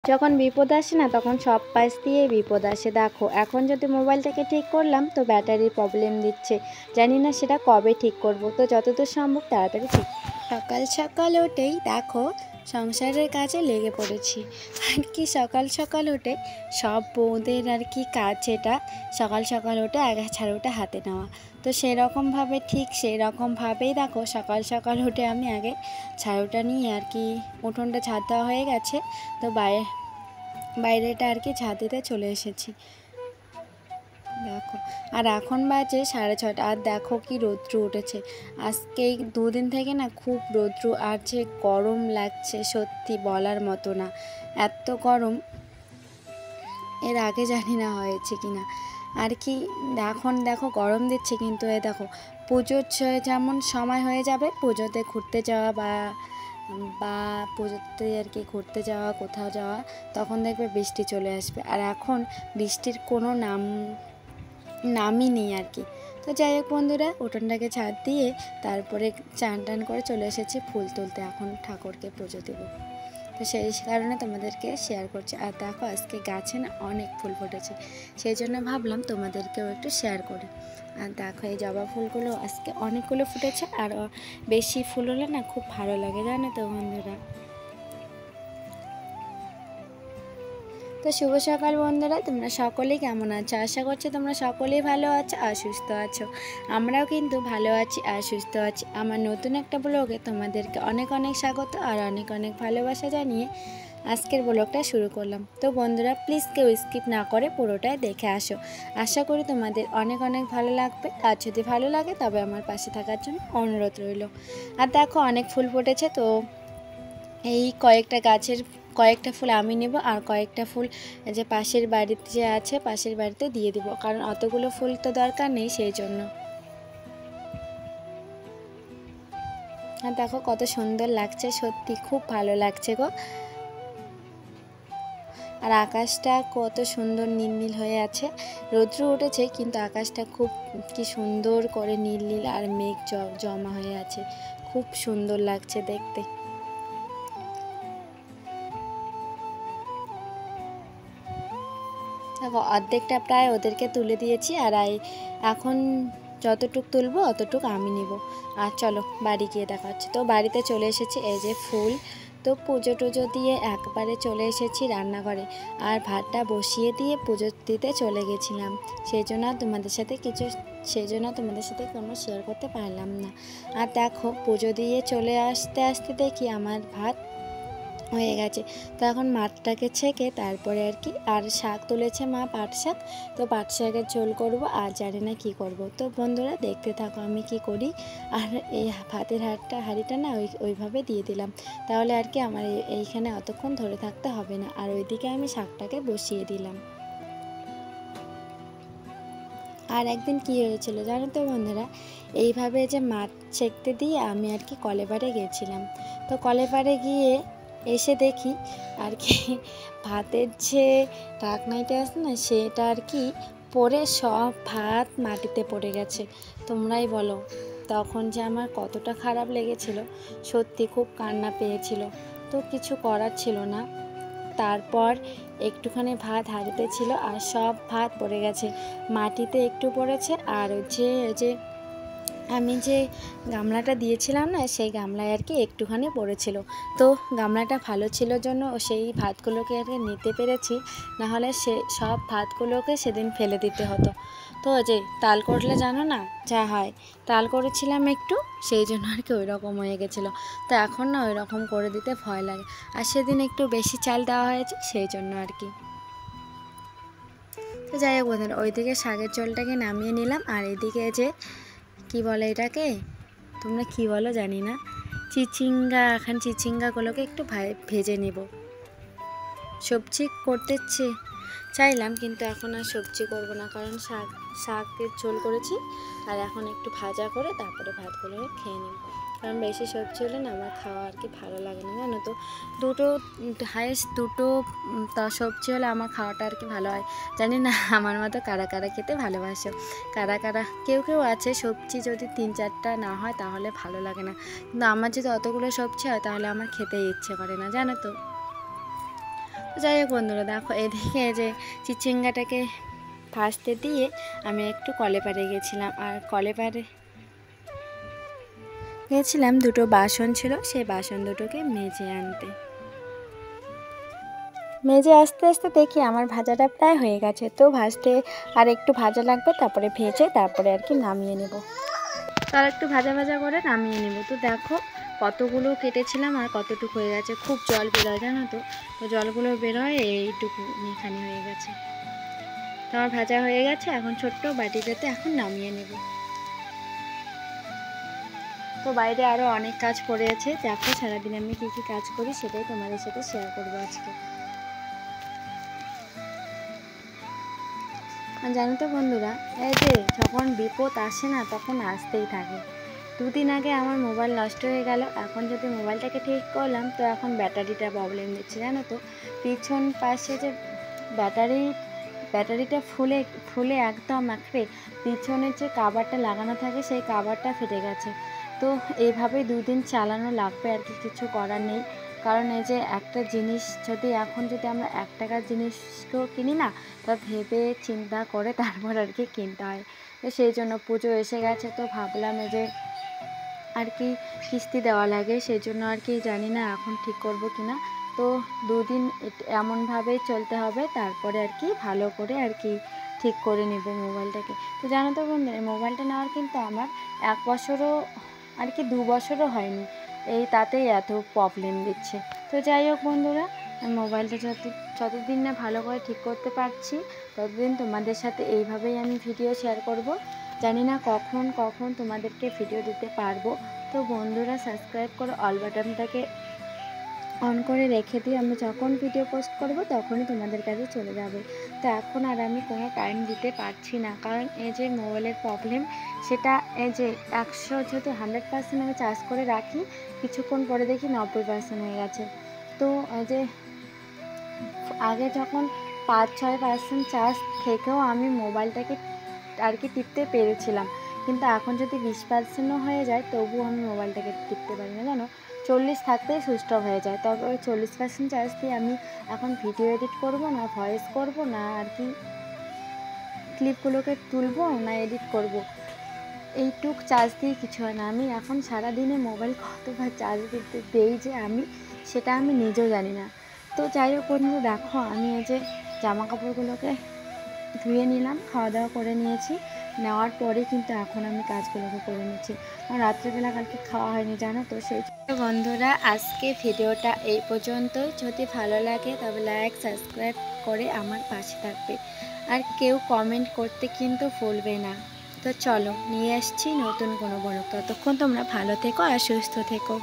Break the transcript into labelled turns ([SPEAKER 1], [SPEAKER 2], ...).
[SPEAKER 1] যখন বিপদ আসে না তখন সব পাশ দিয়েই বিপদ আসে। দেখো এখন যদি মোবাইলটাকে ঠিক করলাম তো ব্যাটারি প্রবলেম দিচ্ছে, জানি না সেটা কবে ঠিক করব। তো যতদূর সম্ভব তাড়াতাড়ি ঠিক। সকাল সকাল উঠেই দেখো সংসারের কাজে লেগে পড়েছি। আর কি সকাল সকাল উঠে সব বউদের আর কি কাজ, এটা সকাল সকাল উঠে আগে ঝাড়ুটা হাতে নেওয়া। তো সেরকমভাবেই দেখো সকাল সকাল উঠে আমি আগে ঝাড়ুটা নিয়ে আর কি উঠোনটা ঝাড় দেওয়া হয়ে গেছে। তো বাইরেটা আর কি ঝাড় দিতে চলে এসেছি। দেখো আর এখন বাজে 6:30। আর দেখো কি রৌদ্র উঠেছে আজকে। এই দুদিন থেকে না খুব রৌদ্র, আর যে গরম লাগছে সত্যি বলার মতো না। এত গরম এর আগে জানি না হয়েছে কি না। আর কি এখন দেখো গরম দিচ্ছে, কিন্তু এ দেখো পুজোর যেমন সময় হয়ে যাবে, পুজোতে ঘুরতে যাওয়া বা পুজোতে আর কি ঘুরতে যাওয়া, কোথাও যাওয়া, তখন দেখবে বৃষ্টি চলে আসবে। আর এখন বৃষ্টির কোনো নামই নেই আর কি। তো যাই হোক বন্ধুরা, উঠোনটাকে ছাদ দিয়ে তারপরে চান টান করে চলে এসেছি ফুল তুলতে। এখন ঠাকুরকে পুজো দেবো, তো সেই কারণে তোমাদেরকে শেয়ার করছি। আর দেখো আজকে গাছে না অনেক ফুল ফুটেছে, সেই জন্য ভাবলাম তোমাদেরকেও একটু শেয়ার করি। আর দেখো এই জবা ফুলগুলো আজকে অনেকগুলো ফুটেছে, আর বেশি ফুল হলে না খুব ভালো লাগে, জানো তো বন্ধুরা। তো শুভ সকাল বন্ধুরা, তোমরা সকলেই কেমন আছো? আশা করছি তোমরা সকলেই ভালো আছো আর সুস্থ আছো। আমরাও কিন্তু ভালো আছি আর সুস্থ আছি। আমার নতুন একটা ব্লগে তোমাদেরকে অনেক অনেক স্বাগত আর অনেক অনেক ভালোবাসা জানিয়ে আজকের ব্লগটা শুরু করলাম। তো বন্ধুরা প্লিজ কেউ স্কিপ না করে পুরোটাই দেখে আসো, আশা করি তোমাদের অনেক অনেক ভালো লাগবে। আর যদি ভালো লাগে তবে আমার পাশে থাকার জন্য অনুরোধ রইল। আর দেখো অনেক ফুল ফুটেছে, তো এই কয়েকটা ফুল আমি নেব, আর কয়েকটা ফুল যে পাশের বাড়িতে যে আছে পাশের বাড়িতে দিয়ে দেবো, কারণ অতগুলো ফুল তো দরকার নেই, সেই জন্য। আর দেখো কত সুন্দর লাগছে, সত্যি খুব ভালো লাগছে গো। আর আকাশটা কত সুন্দর নীল নীল হয়ে আছে, রৌদ্র উঠেছে কিন্তু আকাশটা খুব কি সুন্দর করে নীল নীল আর মেঘ জমা হয়ে আছে, খুব সুন্দর লাগছে দেখতে। দেখো অর্ধেকটা প্রায় ওদেরকে তুলে দিয়েছি, আর এখন যতটুক তুলবো অতটুক আমি নেব। আর চলো বাড়ি গিয়ে দেখা হচ্ছে। তো বাড়িতে চলে এসেছি, এই যে ফুল। তো পুজো টুজো দিয়ে একবারে চলে এসেছি রান্নাঘরে, আর ভাতটা বসিয়ে দিয়ে পুজো দিতে চলে গেছিলাম। সেই জন্য তোমাদের সাথে কোনো শেয়ার করতে পারলাম না। আর দেখো পুজো দিয়ে চলে আসতে আসতে দেখি আমার ভাত হয়ে গেছে। তো এখন মাঠটাকে ছেঁকে তারপরে আর কি আর শাক তুলেছে মা, পাট শাক। তো পাট শাকের ঝোল করব, আর জানি না কী করব। তো বন্ধুরা দেখতে থাকো আমি কি করি। আর এই ভাতের হাঁড়িটা না ওইভাবে দিয়ে দিলাম, তাহলে আর কি আমার এইখানে অতক্ষণ ধরে থাকতে হবে না। আর ওইদিকে আমি শাকটাকে বসিয়ে দিলাম। আর একদিন কি হয়েছিল জানো তো বন্ধুরা, এইভাবে যে মাছ ছেঁকতে দিয়ে আমি আর কি কলেপাড়ে গেছিলাম। তো কলেপাড়ে গিয়ে এসে দেখি আর কি ভাতের যে ঢাকনাইটা আছে না, সেটা আর কি পড়ে সব ভাত মাটিতে পড়ে গেছে। তোমরাই বলো তখন যে আমার কতটা খারাপ লেগেছিল, সত্যি খুব কান্না পেয়েছিল। তো কিছু করার ছিল না। তারপর একটুখানি ভাত হাঁড়িতে ছিল, আর সব ভাত পড়ে গেছে, মাটিতে একটু পড়েছে। আর যে আমি যে গামলাটা দিয়েছিলাম না, সেই গামলায় আর কি একটুখানি পড়েছিল। তো গামলাটা ভালো ছিল জন্য সেই ভাতগুলোকে আর কি নিতে পেরেছি, নাহলে সব ভাতগুলোকে সেদিন ফেলে দিতে হতো। তো যে তাল করলে জানো না যা হয়, তাল করেছিলাম একটু, সেই জন্য আর কি ওই রকম হয়ে গেছিলো। তো এখন না ওই রকম করে দিতে ভয় লাগে, আর সেদিন একটু বেশি চাল দেওয়া হয়েছে সেই জন্য আর কি। তো যাই হোক বন্ধুরা, ওইদিকে শাকের ঝোলটাকে নামিয়ে নিলাম, আর এদিকে যে কি বলে এটাকে, তোমরা কি বলো জানি না, চিচিঙ্গাগুলোকে একটু ভেজে নেব। সবজি করতে চাইলাম, কিন্তু এখন আর সবজি করব না, কারণ শাকের ঝোল করেছি। আর এখন একটু ভাজা করে তারপরে ভাতগুলো খেয়ে নেব, কারণ বেশি সবজি হলে না আমার খাওয়া আর কি ভালো লাগে না, জানো তো। হাইয়েস্ট দুটো সবজি হলে আমার খাওয়াটা আর কি ভালো হয়। জানি না আমার মতো কারা কারা খেতে ভালোবাসো, কেউ আছে সবজি যদি 3-4টা না হয় তাহলে ভালো লাগে না, কিন্তু আমার যদি অতগুলো সবজি হয় তাহলে আমার খেতেই ইচ্ছে করে না, জানো তো। যাই হোক বন্ধুরা, দেখো এদিকে যে চিচিঙ্গাটাকে ভাজতে দিয়ে আমি একটু কলে পাড়ে গেছিলাম, আর কলে পাড়ে গেছিলাম, দুটো বাসন ছিল, সেই বাসন দুটোকে মেজে আনতে। মেজে আস্তে আস্তে দেখি আমার ভাজাটা প্রায় হয়ে গেছে, তো ভাজতে আর একটু ভাজা লাগবে, তারপরে ভেজে তারপরে আর কি নামিয়ে নেব। তার একটু ভাজা ভাজা করে নামিয়ে নেব। তো দেখো কতগুলো কেটেছিলাম আর কতটুকু হয়ে গেছে, খুব জল বেরোয় জানো তো, তো জলগুলো বেরোয় এইটুকু এখানে হয়ে গেছে। তো আমার ভাজা হয়ে গেছে, এখন ছোট্ট বাটিটাতে এখন নামিয়ে নেব। তো বাইরে আরও অনেক কাজ পড়ে আছে, দেখো সারাদিন আমি কী কী কাজ করি সেটাই তোমাদের সাথে শেয়ার করবো আজকে। আর জানো তো বন্ধুরা, এই যে যখন বিপদ আসে না তখন আসতেই থাকে। দুদিন আগে আমার মোবাইল নষ্ট হয়ে গেল, এখন যদি মোবাইলটাকে ঠিক করলাম তো এখন ব্যাটারিটা প্রবলেম দিচ্ছে জানো তো। পিছন পাশে যে ব্যাটারিটা ফুলে একদম আঁকড়ে পিছনের যে কাভারটা লাগানো থাকে সেই কাভারটা ফেটে গেছে। তো এইভাবেই দুদিন চালানো লাগবে আর কি, কিছু করার নেই। কারণ এই যে একটা জিনিস যদি এখন যদি আমরা 1 টাকার জিনিসও কিনি না, তা ভেবে চিন্তা করে তারপর আর কি কিনতে হয়। তো সেই জন্য পুজো এসে গেছে, তো ভাবলাম এই যে আর কি কিস্তি দেওয়া লাগে, সেই জন্য আর কি জানি না এখন ঠিক করব কি না। তো দুদিন এমনভাবেই চলতে হবে, তারপরে আর কি ভালো করে আর কি ঠিক করে নেব মোবাইলটাকে। তো জানো তো বন্ধুরা, মোবাইলটা নেওয়ার কিন্তু আমার 1 বছরও আর কি 2 বছরও হয়নি, এই তাতেই এত প্রবলেম দিচ্ছে। তো যাই হোক বন্ধুরা, মোবাইলটা যতদিন না ভালো করে ঠিক করতে পারছি ততদিন তোমাদের সাথে এইভাবেই আমি ভিডিও শেয়ার করব। জানি না কখন তোমাদেরকে ভিডিও দিতে পারবো। তো বন্ধুরা সাবস্ক্রাইব করে অল বাটনটাকে অন করে রেখে দিই, আমি যখন ভিডিও পোস্ট করব তখনই তোমাদের কাছে চলে যাবে। তো এখন আর আমি কোনো টাইম দিতে পারছি না, কারণ এই যে মোবাইলের প্রবলেম, সেটা এই যে 100 যদি 100% আমি চার্জ করে রাখি, কিছুক্ষণ পরে দেখি 90% হয়ে গেছে। তো এই যে আগে যখন 5-6% চার্জ থেকেও আমি মোবাইলটাকে আর কি টিপতে পেরেছিলাম, কিন্তু এখন যদি 20%ও হয়ে যায় তবুও আমি মোবাইলটাকে টিপতে পারি না জানো। 40 থাকতেই সুইচ অফ হয়ে যায়। তবে ওই 40% চার্জ দিয়ে আমি এখন ভিডিও এডিট করব না, ভয়েস করব না, আর কি ক্লিপগুলোকে তুলবো না এডিট করব, এইটুক চার্জ দিয়ে কিছু হয় না। আমি এখন সারাদিনে মোবাইল কতবার চার্জ দিতে দেই যে সেটা আমি নিজেও জানি না। তো যাই হোক বন্ধু, দেখো আমি এই যে জামা কাপড়গুলোকে ধুয়ে নিলাম, খাওয়া দাওয়া করে নিয়েছি, নেওয়ার পরে কিন্তু এখন আমি কাজগুলোকে করে নিচ্ছি। আমার রাত্রেবেলা কালকে খাওয়া হয়নি জানো তো, সেই বন্ধুরা আজকে ভিডিওটা এই পর্যন্তই। যদি ভালো লাগে তবে লাইক সাবস্ক্রাইব করে আমার পাশে থাকবে, আর কেউ কমেন্ট করতে কিন্তু ভুলবে না। তো চলো নিয়ে আসছি নতুন কোনো ব্লগ, ততক্ষণ তোমরা ভালো থেকো আর সুস্থ থেকো।